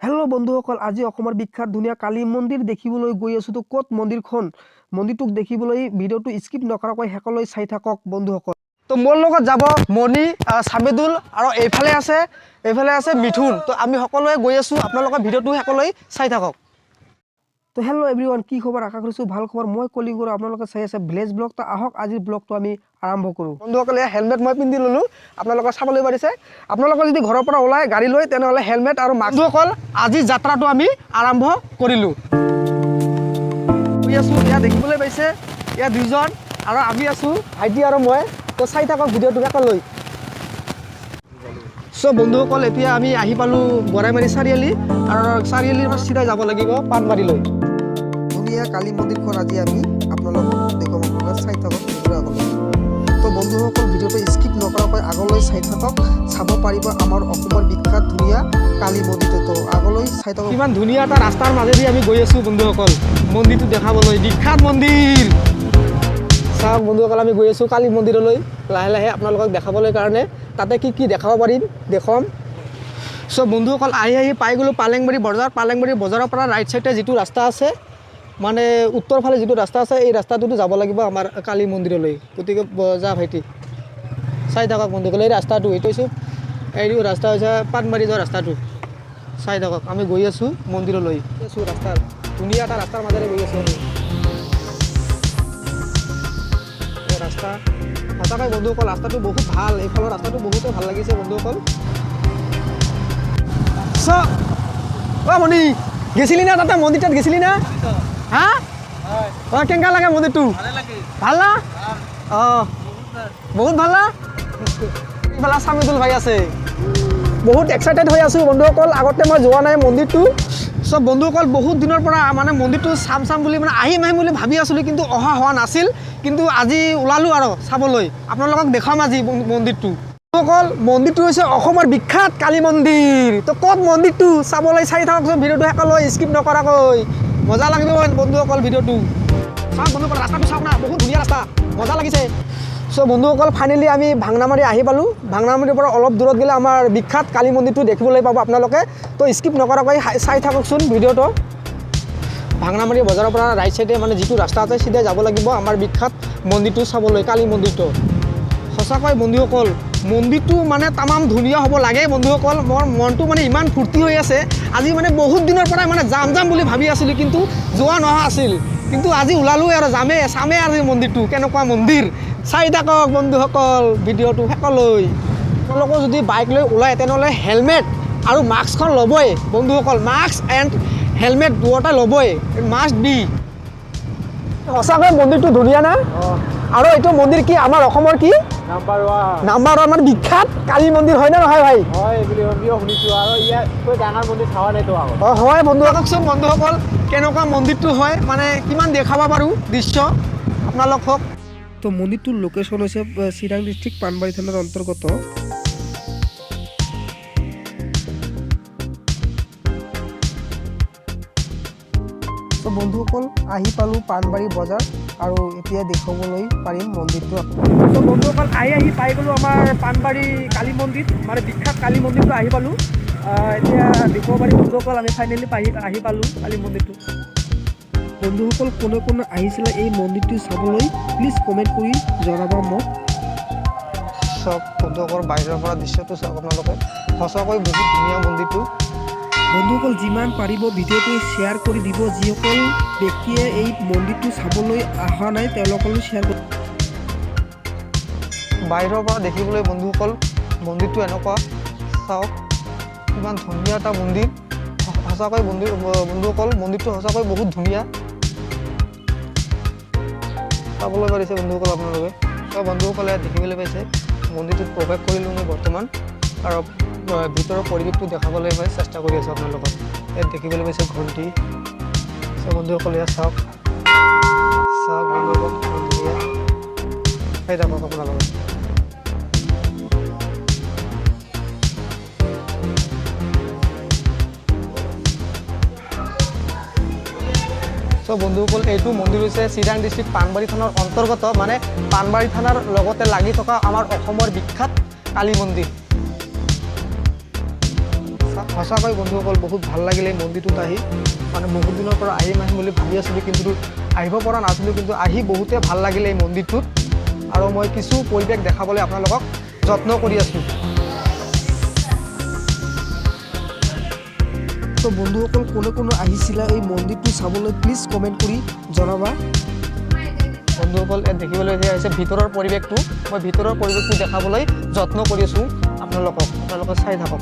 Hello' বন্ধুসকল, আজি অসমৰ বিখ্যাত ধুনীয়া কালী মন্দিৰ দেখিবলৈ গৈ আছোঁ। তো ক'ত মন্দিৰটোক দেখিবলৈ ভিডিঅ'টো স্কিপ নকৰাকৈ শেষলৈ চাই থাকক বন্ধুসকল। তো মোৰ লগত যাব মণি, ছাবেদুল আৰু এইফালে আছে মিথুন। তো আমি সকলোৱে গৈ আছোঁ, আপোনালোকৰ ভিডিঅ'টো শেষলৈ চাই থাকক। তো হেল্ল' এভৰিৱান, কি খবৰ? আশা কৰিছোঁ ভাল খবৰ। মই কলিং কৰোঁ, আপোনালোকে চাই আছে ভিলেজ ব্লগ। তো আহক আজিৰ ব্লগটো আমি আৰম্ভ কৰোঁ। বন্ধুসকল, হেলমেট মই পিন্ধি ল'লোঁ, আপোনালোকে চাবলৈ পাৰিছে। আপোনালোকে যদি ঘৰৰ পৰা ওলাই গাড়ী লৈ তেনেহ'লে হেলমেট আৰু মাস্ক। বন্ধুসকল, আজি যাত্ৰাটো আমি আৰম্ভ কৰিলোঁ। এয়া দেখিবলৈ পাইছে, এয়া দুইজন আৰু আমি আছোঁ ভাইটি আৰু মই। তো চাই থাকক ভিডিঅ'টো শেষলৈ। চ' বন্ধুসকল, এতিয়া আমি আহি পালোঁ গড়াইমাৰী চাৰিআলি আৰু চাৰিআলিৰ পৰা চিধাই যাব লাগিব পাণবাৰীলৈ। ধুনীয়া কালী মন্দিৰখন আজি আমি আপোনালোকক দেখুৱাম, আপোনালোকে চাই থাকক আগলৈ। তো বন্ধুসকল, ভিডিঅ'টো স্কিপ নকৰাকৈ আগলৈ চাই থাকক, চাব পাৰিব আমাৰ অসমৰ বিখ্যাত ধুনীয়া কালী মন্দিৰটো। তো আগলৈ চাই থাকক। কিমান ধুনীয়া এটা ৰাস্তাৰ মাজেদি আমি গৈ আছোঁ বন্ধুসকল, মন্দিৰটো দেখাবলৈ। বিখ্যাত মন্দিৰ চাওক বন্ধুসকল, আমি গৈ আছোঁ কালী মন্দিৰলৈ লাহে লাহে আপোনালোকক দেখাবলৈ কাৰণে। তাতে কি কি দেখাব পাৰিম দেখুৱাম। চ' বন্ধুসকল, আহি পাই গ'লোঁ পালেংবাৰী বজাৰ। পালেংবাৰী বজাৰৰ পৰা ৰাইট চাইডে যিটো ৰাস্তা আছে, মানে উত্তৰ ফালে যিটো ৰাস্তা আছে, এই ৰাস্তাটোতো যাব লাগিব আমাৰ কালী মন্দিৰলৈ। গতিকে যা ভাইটি, চাই থাকক বন্ধুসকল। এই ৰাস্তাটো এইটো ৰাস্তা হৈছে পাণবাৰী যোৱা ৰাস্তাটো। চাই থাকক, আমি গৈ আছোঁ মন্দিৰলৈ। ৰাস্তাৰ ধুনীয়া এটা ৰাস্তাৰ মাজেৰে গৈ আছোঁ আমি। ৰাস্তা সঁচাকৈ বন্ধুসকল, ৰাস্তাটো বহুত ভাল। এইফালৰ ৰাস্তাটো বহুতে ভাল লাগিছে বন্ধুসকল। মণি, গেছিলি না তাতে মন্দিৰটোত গেছিলি না? হা কেনেকুৱা লাগে মন্দিৰটো? ভাল না? অঁ বহুত ভাল না? এইফালে ছামিদুল ভাই আছে। বহুত এক্সাইটেড হৈ আছোঁ বন্ধুসকল। আগতে মই যোৱা নাই মন্দিৰটো। চ' বন্ধুসকল, বহুত দিনৰ পৰা মানে মন্দিৰটো চাম বুলি মানে আহিম বুলি ভাবি আছিলোঁ, কিন্তু অহা হোৱা নাছিল। কিন্তু আজি ওলালোঁ আৰু চাবলৈ, আপোনালোকক দেখাম আজি মন্দিৰটো। বন্ধুসকল, মন্দিৰটো হৈছে অসমৰ বিখ্যাত কালী মন্দিৰ। তো ক'ত মন্দিৰটো চাবলৈ চাই থাককচোন ভিডিঅ'টো শেষলৈ স্কিপ নকৰাকৈ। মজা লাগিব বন্ধুসকল ভিডিঅ'টো। চাওক বন্ধুসকল, ৰাস্তাটো চাওক না, বহুত ধুনীয়া ৰাস্তা, মজা লাগিছে। চ' বন্ধুসকল, ফাইনেলি আমি ভাংনামাৰি আহি পালোঁ। ভাংনামাৰিৰ পৰা অলপ দূৰত গ'লে আমাৰ বিখ্যাত কালী মন্দিৰটো দেখিবলৈ পাব আপোনালোকে। তো স্কিপ নকৰাকৈ চাই থাককচোন ভিডিঅ'টো। ভাংনামাৰি বজাৰৰ পৰা ৰাইট চাইডে মানে যিটো ৰাস্তা আছে, চিধাই যাব লাগিব আমাৰ বিখ্যাত মন্দিৰটো চাবলৈ, কালী মন্দিৰটো। সঁচাকৈ বন্ধুসকল, মন্দিৰটো মানে তামাম ধুনীয়া হ'ব লাগে বন্ধুসকল। মোৰ মনটো মানে ইমান ফূৰ্তি হৈ আছে। আজি মানে বহুত দিনৰ পৰাই মানে যাম বুলি ভাবি আছিলোঁ, কিন্তু যোৱা নহা আছিল। কিন্তু আজি ওলালোঁ আৰু চামে আজি মন্দিৰটো কেনেকুৱা মন্দিৰ। চাই থাকক বন্ধুসকল ভিডিঅ'টো শেষলৈ। তেওঁলোকে যদি বাইক লৈ ওলায় তেনেহ'লে হেলমেট আৰু মাস্কখন ল'বই বন্ধুসকল। মাস্ক এণ্ড হেলমেট দুয়োটা ল'বই, মাষ্ট বি। সঁচাকৈ মন্দিৰটো ধুনীয়া না? আৰু এইটো মন্দিৰ কি আমাৰ অসমৰ কি নাম্বাৰ ওৱান মানে বিখ্যাত কালী মন্দিৰ, হয়নে নহয় ভাই? হয় বন্ধু, কওকচোন বন্ধুসকল, কেনেকুৱা মন্দিৰটো হয়, মানে কিমান দেখাব পাৰোঁ দৃশ্য আপোনালোকক। তো মন্দিৰটোৰ লোকেশ্যন হৈছে চিৰাং ডিষ্ট্ৰিক্ট পাণবাৰী থানাৰ অন্তৰ্গত। তো বন্ধুসকল, আহি পালোঁ পাণবাৰী বজাৰ আৰু এতিয়া দেখুৱাবলৈ পাৰিম মন্দিৰটো। তো বন্ধুসকল, আহি পাই গ'লোঁ আমাৰ পাণবাৰী কালী মন্দিৰ, মানে বিখ্যাত কালী মন্দিৰটো আহি পালোঁ। এতিয়া দেখুৱাব পাৰিম বন্ধুসকল, আমি ফাইনেলি আহি পালোঁ কালী মন্দিৰটো। বন্ধুসকল, কোনে আহিছিলে এই মন্দিৰটো চাবলৈ প্লিজ কমেণ্ট কৰি জনাব মোক। চব বন্ধুসকল, বাহিৰৰ পৰা দৃশ্যটো চাওক আপোনালোকে। সঁচাকৈ বহুত ধুনীয়া মন্দিৰটো। বন্ধুসকল, যিমান পাৰিব ভিডিঅ'টো শ্বেয়াৰ কৰি দিব। যিসকল ব্যক্তিয়ে এই মন্দিৰটো চাবলৈ অহা নাই তেওঁলোকলৈ শ্বেয়াৰ কৰি। বাহিৰৰ পৰা দেখিবলৈ বন্ধুসকল মন্দিৰটো এনেকুৱা চাওক, ইমান ধুনীয়া এটা মন্দিৰ। সঁচাকৈ বন্ধুসকল, মন্দিৰটো সঁচাকৈ বহুত ধুনীয়া, চাবলৈ পাৰিছে বন্ধুসকল আপোনালোকে। চব বন্ধুসকলে দেখিবলৈ পাইছে মন্দিৰটোত প্ৰৱেশ কৰিলোঁ মই বৰ্তমান, আৰু ভিতৰৰ পৰিৱেশটো দেখাবলৈ মই চেষ্টা কৰি আছোঁ আপোনালোকক। ইয়াত দেখিবলৈ পাইছে ঘণ্টি। চব বন্ধুসকলে ইয়াত চাওক বন্ধুসকল, ধুনীয়া চাই থাকক আপোনালোকে। তো বন্ধুসকল, এইটো মন্দিৰ হৈছে চিৰাং ডিষ্ট্ৰিক্ট পাণবাৰী থানাৰ অন্তৰ্গত, মানে পাণবাৰী থানাৰ লগতে লাগি থকা আমাৰ অসমৰ বিখ্যাত কালী মন্দিৰ। সঁচাকৈ বন্ধুসকল বহুত ভাল লাগিলে এই মন্দিৰটোত আহি মানে বহুত দিনৰ পৰা আহিম বুলি ভাবি আছিলোঁ কিন্তু আহিব পৰা নাছিলোঁ কিন্তু আহি বহুতে ভাল লাগিলে এই মন্দিৰটোত আৰু মই কিছু পৰিৱেশ দেখাবলৈ আপোনালোকক যত্ন কৰি আছোঁ। তো বন্ধুসকল কোনে আহিছিলা এই মন্দিৰটো চাবলৈ প্লিজ কমেণ্ট কৰি জনাবা। বন্ধুসকল ইয়াত দেখিবলৈ আহিছে ভিতৰৰ পৰিৱেশটো, মই ভিতৰৰ পৰিৱেশটো দেখাবলৈ যত্ন কৰি আছোঁ আপোনালোকে চাই থাকক।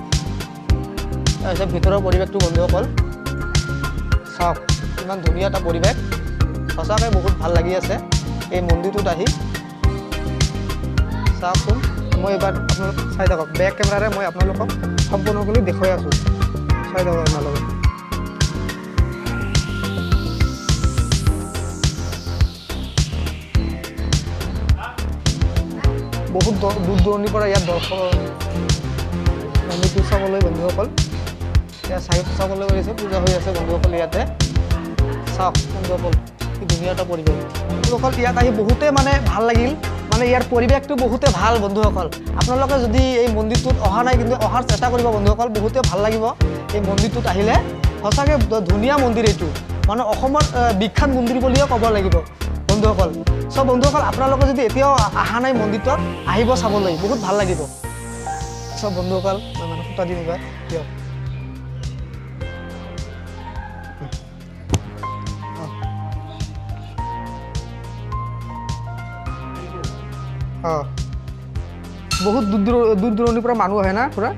তাৰপিছত ভিতৰৰ পৰিৱেশটো বন্ধুসকল চাওক, ইমান ধুনীয়া এটা পৰিৱেশ, সঁচাকৈ বহুত ভাল লাগি আছে এই মন্দিৰটোত আহি। চাওকচোন, মই এইবাৰ আপোনালোক চাই থাকক, বেক কেমেৰাৰে মই আপোনালোকক সম্পূৰ্ণকৈ দেখুৱাই আছোঁ, চাই থাকক আপোনালোকে। বহুত দূৰ দূৰণিৰ পৰা ইয়াত দৰ্শক মন্দিৰটো চাবলৈ বন্ধুসকল ইয়াত চাবলৈ গৈছে, পূজা হৈ আছে বন্ধুসকল ইয়াতে। চাওক বন্ধুসকল কি ধুনীয়া এটা পৰিৱেশ। বন্ধুসকল ইয়াত আহি বহুতে মানে ভাল লাগিল, মানে ইয়াৰ পৰিৱেশটো বহুতে ভাল বন্ধুসকল। আপোনালোকে যদি এই মন্দিৰটোত অহা নাই কিন্তু অহাৰ চেষ্টা কৰিব বন্ধুসকল, বহুতে ভাল লাগিব এই মন্দিৰটোত আহিলে। সঁচাকৈ ধুনীয়া মন্দিৰ এইটো, মানে অসমৰ বিখ্যাত মন্দিৰ বুলিও ক'ব লাগিব বন্ধুসকল। চ' বন্ধুসকল আপোনালোকে যদি এতিয়াও অহা নাই মন্দিৰটোত, আহিব চাবলৈ, বহুত ভাল লাগিব। চ' বন্ধুসকল মই মানে সূতা দিম এইবাৰ দিয়ক। বহুত দূৰ দূৰণিৰ পৰা মানুহ আহে না পুৰা।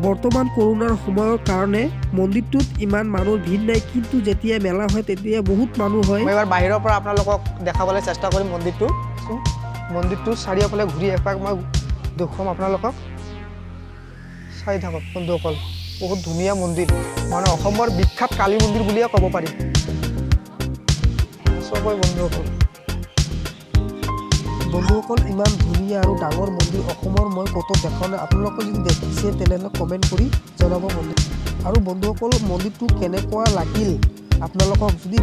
বৰ্তমান কৰোণাৰ সময়ৰ কাৰণে মন্দিৰটোত ইমান মানুহৰ ভিৰ নাই, কিন্তু যেতিয়া মেলা হয় তেতিয়া বহুত মানুহ হয়। মই এবাৰ বাহিৰৰ পৰা আপোনালোকক দেখাবলৈ চেষ্টা কৰিম মন্দিৰটো চাৰিওফালে ঘূৰি এপাক মই দেখুৱাম আপোনালোকক, চাই থাকক বন্ধুসকল। বহুত ধুনীয়া মন্দিৰ, মানে অসমৰ বিখ্যাত কালী মন্দিৰ বুলিয়ে ক'ব পাৰি। চবই বন্ধুসকল ইমান ধুনীয়া আৰু ডাঙৰ মন্দিৰ অসমৰ মই ক'তো দেখা নাই। আপোনালোকে যদি দেখিছে তেনেহ'লে কমেণ্ট কৰি জনাব বন্ধু। আৰু বন্ধুসকল মন্দিৰটো কেনেকুৱা লাগিল আপোনালোকক যদি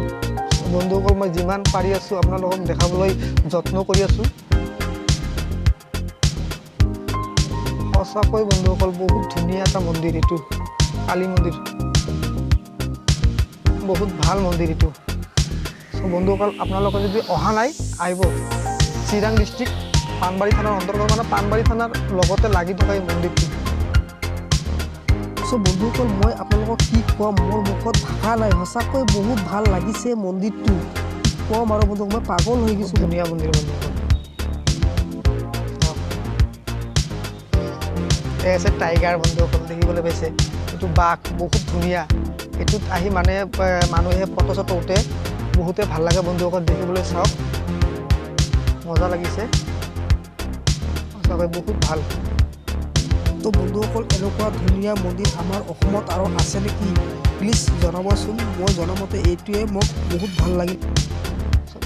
বন্ধুসকল মই যিমান পাৰি আছোঁ আপোনালোকক দেখাবলৈ যত্ন কৰি আছোঁ। সঁচাকৈ বন্ধুসকল বহুত ধুনীয়া এটা মন্দিৰ এইটো, কালী মন্দিৰ, বহুত ভাল মন্দিৰ এইটো। চ' বন্ধুসকল আপোনালোকে যদি অহা নাই আহিব, চিৰাং ডিষ্ট্ৰিক্ট পাণবাৰী থানাৰ অন্তৰ্গত, মানে পাণবাৰী থানাৰ লগতে লাগি থকা এই মন্দিৰটো। চ' বন্ধুসকল মই আপোনালোকক কি ক'ম, মোৰ মুখত ভাষা নাই, সঁচাকৈ বহুত ভাল লাগিছে মন্দিৰটো, ক'ম আৰু বন্ধুসকল মই পাগল হৈ গৈছোঁ। ধুনীয়া মন্দিৰ বন্ধুসকল। এই আছে টাইগাৰ বন্ধুসকল, দেখিবলৈ পাইছে, এইটো বাঘ, বহুত ধুনীয়া। এইটোত আহি মানে মানুহে ফটো চটো উঠে, বহুতে ভাল লাগে বন্ধুসকল দেখিবলৈ। চাওক মজা লাগিছে, সঁচাকৈ বহুত ভাল। তো বন্ধুসকল এনেকুৱা ধুনীয়া মন্দিৰ আমাৰ অসমত আৰু আছে নেকি প্লিজ জনাবচোন। মই জনামতে এইটোৱে মোক বহুত ভাল লাগিল।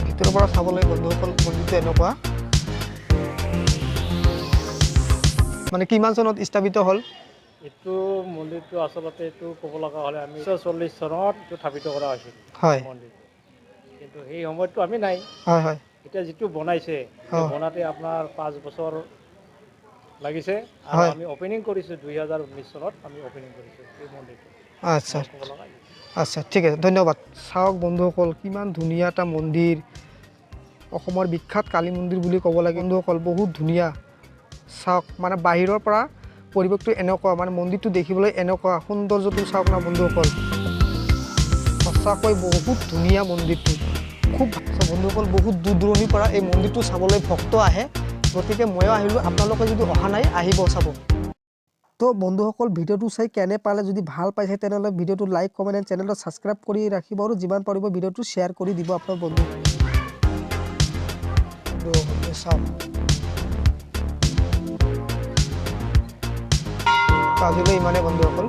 ভিতৰৰ পৰা চাবলৈ বন্ধুসকল মন্দিৰটো এনেকুৱা, মানে কিমান চনত স্থাপিত হ'ল এইটো মন্দিৰটো? আচলতে এইটো ক'ব লগা হ'লে আমি 1940 চনত এইটো স্থাপিত কৰা হৈছিল হয় মন্দিৰটো, কিন্তু সেই সময়তটো আমি নাই। হয় হয়। এতিয়া যিটো বনাইছে বনাতে আপোনাৰ 5 বছৰ লাগিছে আৰু হয়। আমি অপেনিং কৰিছোঁ 2019 চনত আমি অপেনিং কৰিছোঁ এই মন্দিৰটো। আচ্ছা ক'ব লগা আচ্ছা, ঠিক আছে, ধন্যবাদ। চাওক বন্ধুসকল কিমান ধুনীয়া এটা মন্দিৰ, অসমৰ বিখ্যাত কালী মন্দিৰ বুলি ক'ব লাগে বন্ধুসকল, বহুত ধুনীয়া। চাওক মানে বাহিৰৰ পৰা পৰিৱেশটো এনেকুৱা, মানে মন্দিৰটো দেখিবলৈ এনেকুৱা, সৌন্দৰ্যটো চাওক না বন্ধুসকল, সঁচাকৈ বহুত ধুনীয়া মন্দিৰটো, খুব বন্ধুসকল। বহুত দূৰ দূৰণিৰ পৰা এই মন্দিৰটো চাবলৈ ভক্ত আহে, গতিকে ময়ো আহিলোঁ। আপোনালোকে যদি অহা নাই আহিব চাব। তো বন্ধুসকল ভিডিঅ'টো চাই কেনে পালে, যদি ভাল পাইছে তেনেহ'লে ভিডিঅ'টো লাইক কমেণ্ট এণ্ড চেনেলটো ছাবস্ক্ৰাইব কৰি ৰাখিব আৰু যিমান পাৰিব ভিডিঅ'টো শ্বেয়াৰ কৰি দিব আপোনাৰ বন্ধু। চাওক আজিলৈ ইমানে বন্ধুসকল।